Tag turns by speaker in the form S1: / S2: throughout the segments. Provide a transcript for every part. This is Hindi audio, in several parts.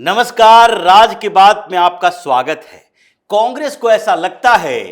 S1: नमस्कार, राज की बात में आपका स्वागत है। कांग्रेस को ऐसा लगता है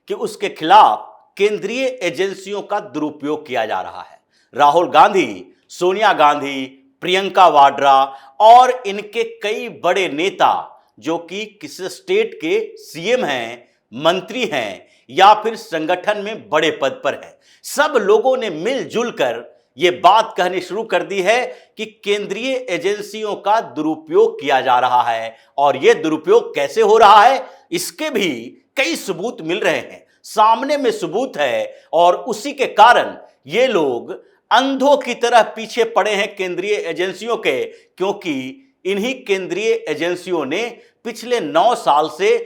S1: कि उसके खिलाफ केंद्रीय एजेंसियों का दुरुपयोग किया जा रहा है। राहुल गांधी, सोनिया गांधी, प्रियंका वाड्रा और इनके कई बड़े नेता जो कि किसी स्टेट के सीएम हैं, मंत्री हैं या फिर संगठन में बड़े पद पर हैं, सब लोगों ने मिलजुल कर ये बात कहनी शुरू कर दी है कि केंद्रीय एजेंसियों का दुरुपयोग किया जा रहा है। और यह दुरुपयोग कैसे हो रहा है, इसके भी कई सबूत मिल रहे हैं, सामने में सबूत है। और उसी के कारण ये लोग अंधों की तरह पीछे पड़े हैं केंद्रीय एजेंसियों के, क्योंकि इन्हीं केंद्रीय एजेंसियों ने पिछले 9 साल से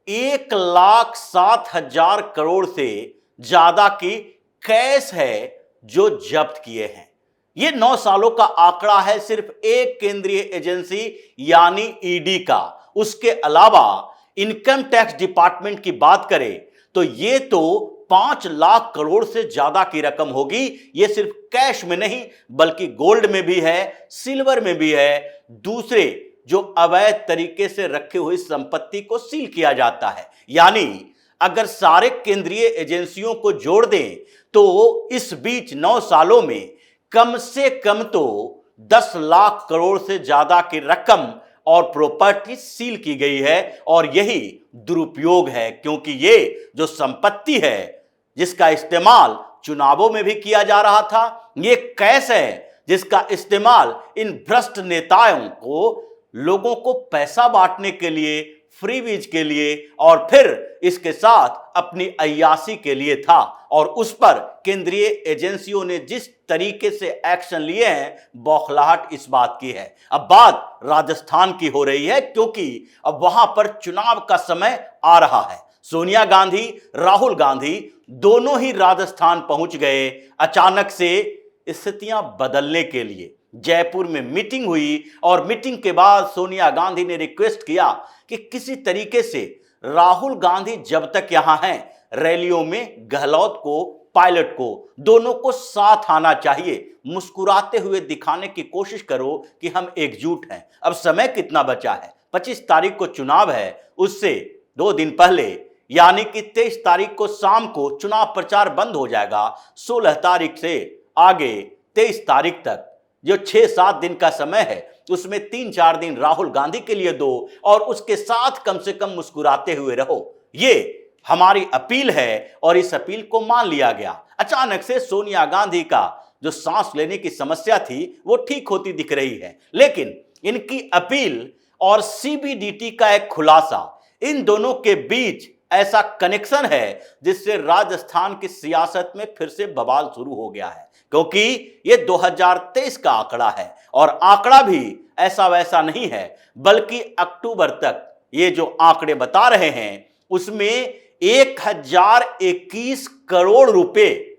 S1: 1,07,000 करोड़ से ज्यादा की कैश है जो जब्त किए हैं। यह 9 सालों का आंकड़ा है सिर्फ एक केंद्रीय एजेंसी यानी ईडी का। उसके अलावा इनकम टैक्स डिपार्टमेंट की बात करें तो यह तो 5 लाख करोड़ से ज्यादा की रकम होगी। यह सिर्फ कैश में नहीं बल्कि गोल्ड में भी है, सिल्वर में भी है, दूसरे जो अवैध तरीके से रखी हुई संपत्ति को सील किया जाता है। यानी अगर सारे केंद्रीय एजेंसियों को जोड़ दें तो इस बीच 9 सालों में कम से कम तो 10 लाख करोड़ से ज्यादा की रकम और प्रॉपर्टी सील की गई है। और यही दुरुपयोग है, क्योंकि ये जो संपत्ति है जिसका इस्तेमाल चुनावों में भी किया जा रहा था, ये कैश है जिसका इस्तेमाल इन भ्रष्ट नेताओं को, लोगों को पैसा बांटने के लिए, फ्रीबीज के लिए और फिर इसके साथ अपनी अय्याशी के लिए था। और उस पर केंद्रीय एजेंसियों ने जिस तरीके से एक्शन लिए हैं, बौखलाहट इस बात की है। अब बात राजस्थान की हो रही है, क्योंकि अब वहां पर चुनाव का समय आ रहा है। सोनिया गांधी, राहुल गांधी दोनों ही राजस्थान पहुंच गए अचानक से स्थितियां बदलने के लिए। जयपुर में मीटिंग हुई और मीटिंग के बाद सोनिया गांधी ने रिक्वेस्ट किया कि किसी तरीके से राहुल गांधी जब तक यहां हैं, रैलियों में गहलोत को, पायलट को, दोनों को साथ आना चाहिए। मुस्कुराते हुए दिखाने की कोशिश करो कि हम एकजुट हैं। अब समय कितना बचा है, 25 तारीख को चुनाव है, उससे 2 दिन पहले यानी कि 23 तारीख को शाम को चुनाव प्रचार बंद हो जाएगा। 16 तारीख से आगे 23 तारीख तक जो 6-7 दिन का समय है, उसमें 3-4 दिन राहुल गांधी के लिए दो और उसके साथ कम से कम मुस्कुराते हुए रहो। ये हमारी अपील है और इस अपील को मान लिया गया। अचानक से सोनिया गांधी का जो सांस लेने की समस्या थी वो ठीक होती दिख रही है, लेकिन इनकी अपील और सीबीडीटी का एक खुलासा, इन दोनों के बीच ऐसा कनेक्शन है जिससे राजस्थान की सियासत में फिर से बवाल शुरू हो गया है। क्योंकि ये 2023 का आंकड़ा है और आंकड़ा भी ऐसा वैसा नहीं है, बल्कि अक्टूबर तक ये जो आंकड़े बता रहे हैं उसमें 1021 करोड़ रुपए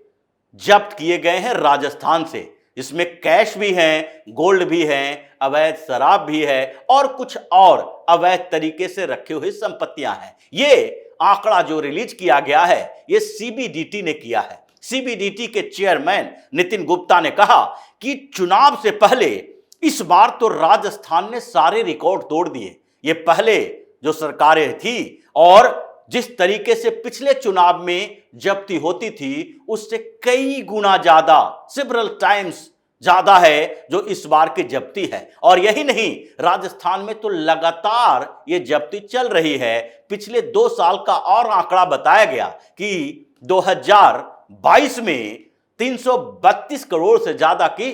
S1: जब्त किए गए हैं राजस्थान से। इसमें कैश भी है, गोल्ड भी है, अवैध शराब भी है और कुछ और अवैध तरीके से रखी हुई संपत्तियां हैं। ये आंकड़ा जो रिलीज किया गया है ये सीबीडीटी ने किया है। सीबीडीटी के चेयरमैन नितिन गुप्ता ने कहा कि चुनाव से पहले इस बार तो राजस्थान ने सारे रिकॉर्ड तोड़ दिए। ये पहले जो सरकारें थी और जिस तरीके से पिछले चुनाव में जब्ती होती थी उससे कई गुना ज्यादा, सेवरल टाइम्स ज्यादा है जो इस बार की जब्ती है। और यही नहीं, राजस्थान में तो लगातार ये जब्ती चल रही है। पिछले 2 साल का और आंकड़ा बताया गया कि 2022 में 332 करोड़ से ज्यादा की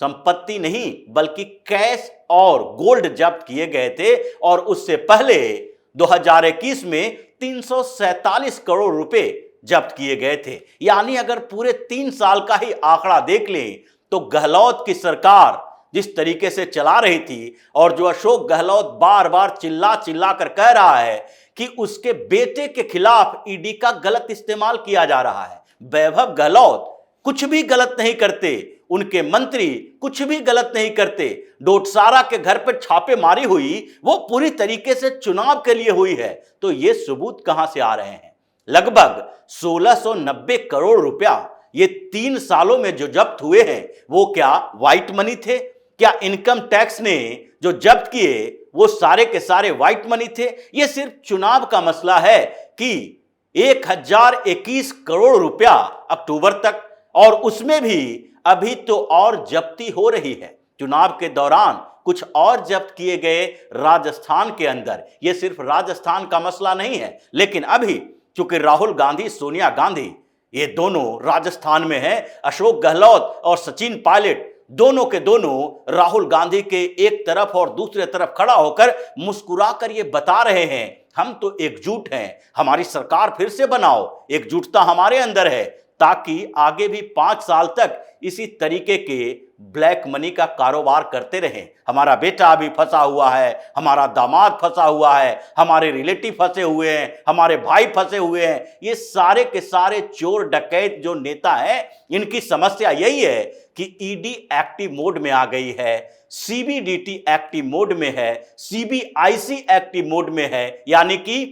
S1: संपत्ति नहीं बल्कि कैश और गोल्ड जब्त किए गए थे। और उससे पहले 2021 में 347 करोड़ रुपए जब्त किए गए थे। यानी अगर पूरे 3 साल का ही आंकड़ा देख लें तो गहलोत की सरकार जिस तरीके से चला रही थी और जो अशोक गहलोत बार बार चिल्ला चिल्ला कर कह रहा है कि उसके बेटे के खिलाफ ईडी का गलत इस्तेमाल किया जा रहा है। वैभव गहलोत कुछ भी गलत नहीं करते, उनके मंत्री कुछ भी गलत नहीं करते। डोटसारा के घर पर छापेमारी हुई, वो पूरी तरीके से चुनाव के लिए हुई है। तो ये सबूत कहां से आ रहे हैं? लगभग 1690 करोड़ रुपया ये 3 सालों में जो जब्त हुए हैं वो क्या व्हाइट मनी थे? क्या इनकम टैक्स ने जो जब्त किए वो सारे के सारे व्हाइट मनी थे? ये सिर्फ चुनाव का मसला है कि 1021 करोड़ रुपया अक्टूबर तक, और उसमें भी अभी तो और जब्ती हो रही है। चुनाव के दौरान कुछ और जब्त किए गए राजस्थान के अंदर। यह सिर्फ राजस्थान का मसला नहीं है, लेकिन अभी चूंकि राहुल गांधी, सोनिया गांधी ये दोनों राजस्थान में हैं, अशोक गहलोत और सचिन पायलट दोनों के दोनों राहुल गांधी के एक तरफ और दूसरे तरफ खड़ा होकर मुस्कुराकर ये बता रहे हैं हम तो एकजुट हैं, हमारी सरकार फिर से बनाओ, एकजुटता हमारे अंदर है, ताकि आगे भी 5 साल तक इसी तरीके के ब्लैक मनी का कारोबार करते रहें। हमारा बेटा अभी फंसा हुआ है, हमारा दामाद फंसा हुआ है, हमारे रिलेटिव फंसे हुए हैं, हमारे भाई फंसे हुए हैं। ये सारे के सारे चोर डकैत जो नेता हैं, इनकी समस्या यही है कि ईडी एक्टिव मोड में आ गई है, सीबीडीटी एक्टिव मोड में है, सीबीआईसी एक्टिव मोड में है, यानी कि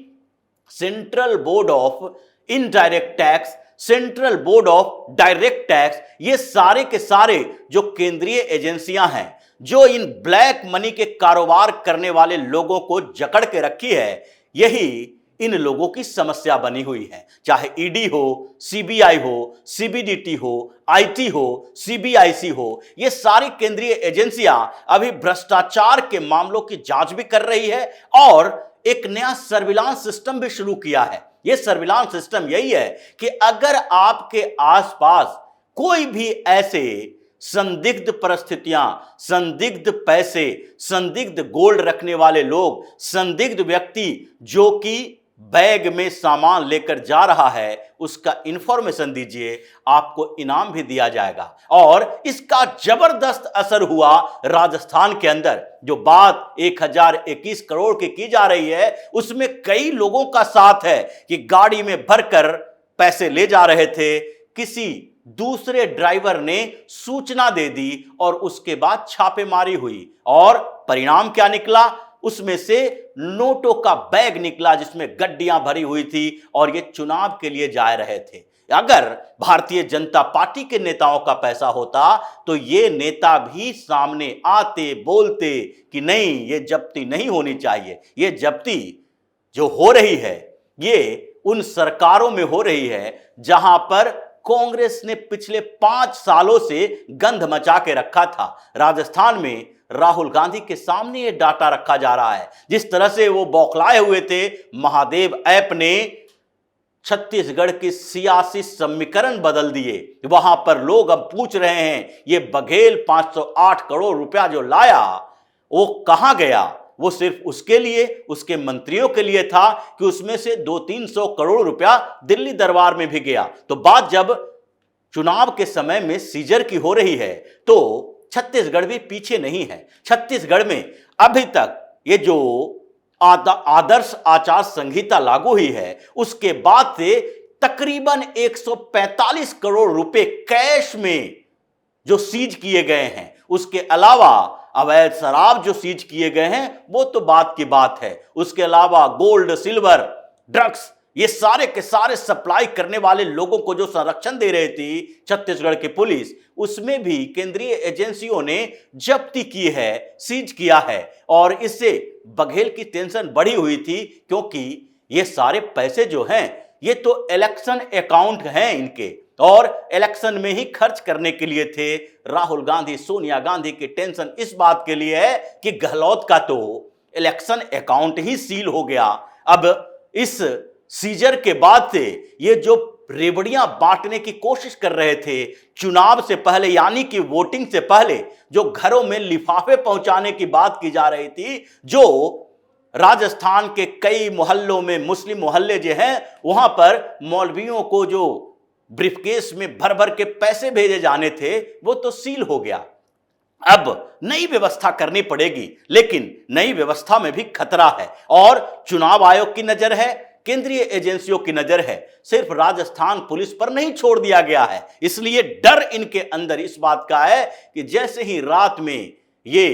S1: central board of indirect tax, central board of direct tax, ये सारे के सारे जो केंद्रीय एजेंसियां हैं जो इन ब्लैक मनी के कारोबार करने वाले लोगों को जकड़ के रखी है, यही इन लोगों की समस्या बनी हुई है। चाहे ईडी हो, सीबीआई हो, सीबीडीटी हो, आईटी हो, सीबीआईसी हो, ये सारी केंद्रीय एजेंसियां अभी भ्रष्टाचार के मामलों की जांच भी कर रही है और एक नया सर्विलांस सिस्टम भी शुरू किया है। यह सर्विलांस सिस्टम यही है कि अगर आपके आसपास कोई भी ऐसे संदिग्ध परिस्थितियां, संदिग्ध पैसे, संदिग्ध गोल्ड रखने वाले लोग, संदिग्ध व्यक्ति जो कि बैग में सामान लेकर जा रहा है, उसका इंफॉर्मेशन दीजिए, आपको इनाम भी दिया जाएगा। और इसका जबरदस्त असर हुआ राजस्थान के अंदर। जो बात 1021 करोड़ की जा रही है, उसमें कई लोगों का साथ है कि गाड़ी में भरकर पैसे ले जा रहे थे, किसी दूसरे ड्राइवर ने सूचना दे दी और उसके बाद छापेमारी हुई, और परिणाम क्या निकला? उसमें से नोटों का बैग निकला जिसमें गड्डियां भरी हुई थी और ये चुनाव के लिए जा रहे थे। अगर भारतीय जनता पार्टी के नेताओं का पैसा होता तो ये नेता भी सामने आते, बोलते कि नहीं, ये जब्ती नहीं होनी चाहिए। ये जब्ती जो हो रही है ये उन सरकारों में हो रही है जहां पर कांग्रेस ने पिछले 5 सालों से गंध मचा के रखा था। राजस्थान में राहुल गांधी के सामने ये डाटा रखा जा रहा है। जिस तरह से वो बौखलाए हुए थे, महादेव ऐप ने छत्तीसगढ़ की सियासी समीकरण बदल दिए। वहां पर लोग अब पूछ रहे हैं ये बघेल 508 करोड़ रुपया जो लाया वो कहां गया? वो सिर्फ उसके लिए, उसके मंत्रियों के लिए था कि उसमें से 200-300 करोड़ रुपया दिल्ली दरबार में भी गया। तो बात जब चुनाव के समय में सीजर की हो रही है तो छत्तीसगढ़ भी पीछे नहीं है। छत्तीसगढ़ में अभी तक ये जो आदर्श आचार संहिता लागू हुई है, उसके बाद से तकरीबन 145 करोड़ रुपए कैश में जो सीज किए गए हैं। उसके अलावा अवैध शराब जो सीज किए गए हैं वो तो बात की बात है। उसके अलावा गोल्ड, सिल्वर, ड्रग्स, ये सारे के सारे सप्लाई करने वाले लोगों को जो संरक्षण दे रही थी छत्तीसगढ़ की पुलिस, उसमें भी केंद्रीय एजेंसियों ने जब्ती की है, सीज किया है। और इससे बघेल की टेंशन बढ़ी हुई थी, क्योंकि ये सारे पैसे जो हैं ये तो इलेक्शन अकाउंट हैं इनके, और इलेक्शन में ही खर्च करने के लिए थे। राहुल गांधी, सोनिया गांधी की टेंशन इस बात के लिए है कि गहलोत का तो इलेक्शन अकाउंट ही सील हो गया। अब इस सीजर के बाद से ये जो रेवड़ियां बांटने की कोशिश कर रहे थे चुनाव से पहले, यानी कि वोटिंग से पहले, जो घरों में लिफाफे पहुंचाने की बात की जा रही थी, जो राजस्थान के कई मोहल्लों में, मुस्लिम मोहल्ले जो हैं, वहां पर मौलवियों को जो ब्रीफकेस में भर भर के पैसे भेजे जाने थे वो तो सील हो गया। अब नई व्यवस्था करनी पड़ेगी, लेकिन नई व्यवस्था में भी खतरा है और चुनाव आयोग की नजर है, केंद्रीय एजेंसियों की नजर है। सिर्फ राजस्थान पुलिस पर नहीं छोड़ दिया गया है। इसलिए डर इनके अंदर इस बात का है कि जैसे ही रात में ये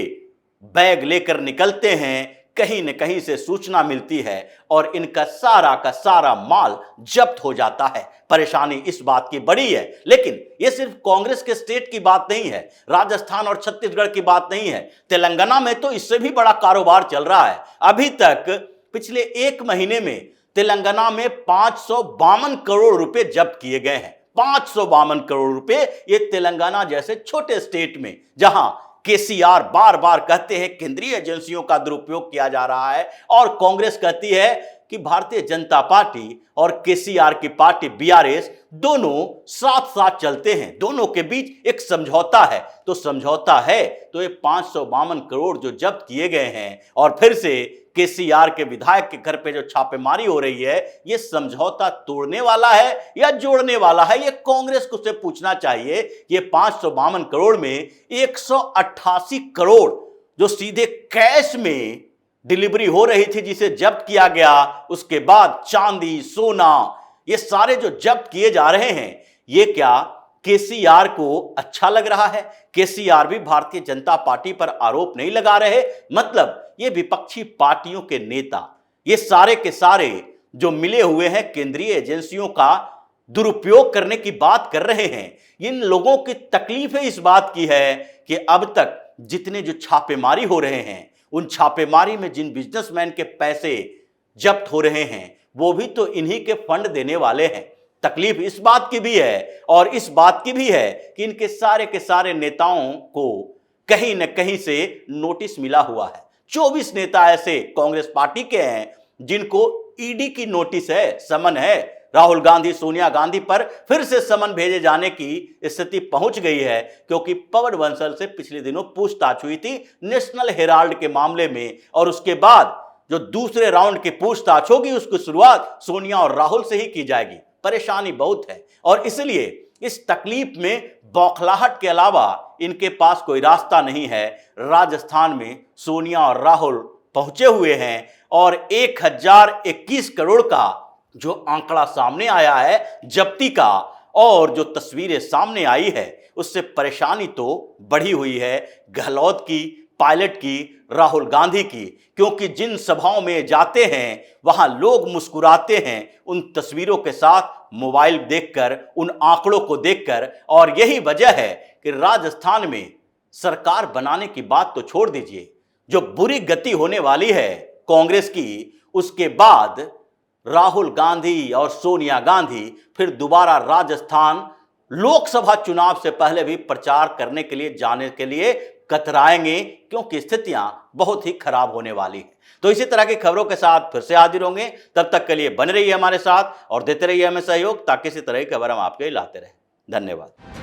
S1: बैग लेकर निकलते हैं, कहीं न कहीं से सूचना मिलती है और इनका सारा का सारा माल जब्त हो जाता है। परेशानी इस बात की बड़ी है, लेकिन यह सिर्फ कांग्रेस के स्टेट की बात नहीं है, राजस्थान और छत्तीसगढ़ की बात नहीं है, तेलंगाना में तो इससे भी बड़ा कारोबार चल रहा है। अभी तक पिछले एक महीने में तेलंगाना में 552 करोड़ रुपए जब्त किए गए हैं। 552 करोड़ रुपए, ये तेलंगाना जैसे छोटे स्टेट में, जहां केसीआर बार बार कहते हैं केंद्रीय एजेंसियों का दुरुपयोग किया जा रहा है और कांग्रेस कहती है कि भारतीय जनता पार्टी और केसीआर की पार्टी बीआरएस दोनों साथ साथ चलते हैं, दोनों के बीच एक समझौता है। तो समझौता है तो ये 552 करोड़ जो जब्त किए गए हैं और फिर से केसीआर के विधायक के घर पे जो छापेमारी हो रही है, ये समझौता तोड़ने वाला है या जोड़ने वाला है? ये कांग्रेस को से पूछना चाहिए। ये 552 करोड़ में 188 करोड़ जो सीधे कैश में डिलीवरी हो रही थी, जिसे जब्त किया गया, उसके बाद चांदी, सोना, ये सारे जो जब्त किए जा रहे हैं, ये क्या केसीआर को अच्छा लग रहा है? केसीआर भी भारतीय जनता पार्टी पर आरोप नहीं लगा रहे। मतलब ये विपक्षी पार्टियों के नेता, ये सारे के सारे जो मिले हुए हैं केंद्रीय एजेंसियों का दुरुपयोग करने की बात कर रहे हैं। इन लोगों की तकलीफ इस बात की है कि अब तक जितने जो छापेमारी हो रहे हैं, उन छापेमारी में जिन बिजनेसमैन के पैसे जब्त हो रहे हैं, वो भी तो इन्हीं के फंड देने वाले हैं। तकलीफ इस बात की भी है और इस बात की भी है कि इनके सारे के सारे नेताओं को कहीं न कहीं से नोटिस मिला हुआ है। 24 नेता ऐसे कांग्रेस पार्टी के हैं जिनको ईडी की नोटिस है, समन है। राहुल गांधी, सोनिया गांधी पर फिर से समन भेजे जाने की स्थिति पहुंच गई है, क्योंकि पवन बंसल से पिछले दिनों पूछताछ हुई थी नेशनल हेराल्ड के मामले में, और उसके बाद जो दूसरे राउंड की पूछताछ होगी उसकी शुरुआत सोनिया और राहुल से ही की जाएगी। परेशानी बहुत है और इसलिए इस तकलीफ में बौखलाहट के अलावा इनके पास कोई रास्ता नहीं है। राजस्थान में सोनिया और राहुल पहुंचे हुए हैं और 1021 करोड़ का जो आंकड़ा सामने आया है जब्ती का, और जो तस्वीरें सामने आई है, उससे परेशानी तो बढ़ी हुई है गहलोत की, पायलट की, राहुल गांधी की। क्योंकि जिन सभाओं में जाते हैं वहां लोग मुस्कुराते हैं उन तस्वीरों के साथ, मोबाइल देखकर, उन आंकड़ों को देखकर। और यही वजह है कि राजस्थान में सरकार बनाने की बात तो छोड़ दीजिए, जो बुरी गति होने वाली है कांग्रेस की, उसके बाद राहुल गांधी और सोनिया गांधी फिर दोबारा राजस्थान लोकसभा चुनाव से पहले भी प्रचार करने के लिए जाने के लिए कतराएंगे, क्योंकि स्थितियां बहुत ही खराब होने वाली है। तो इसी तरह की खबरों के साथ फिर से हाजिर होंगे। तब तक के लिए बने रहिए हमारे साथ और देते रहिए हमें सहयोग, ताकि इसी तरह की खबर हम आपके लिए लाते रहें। धन्यवाद।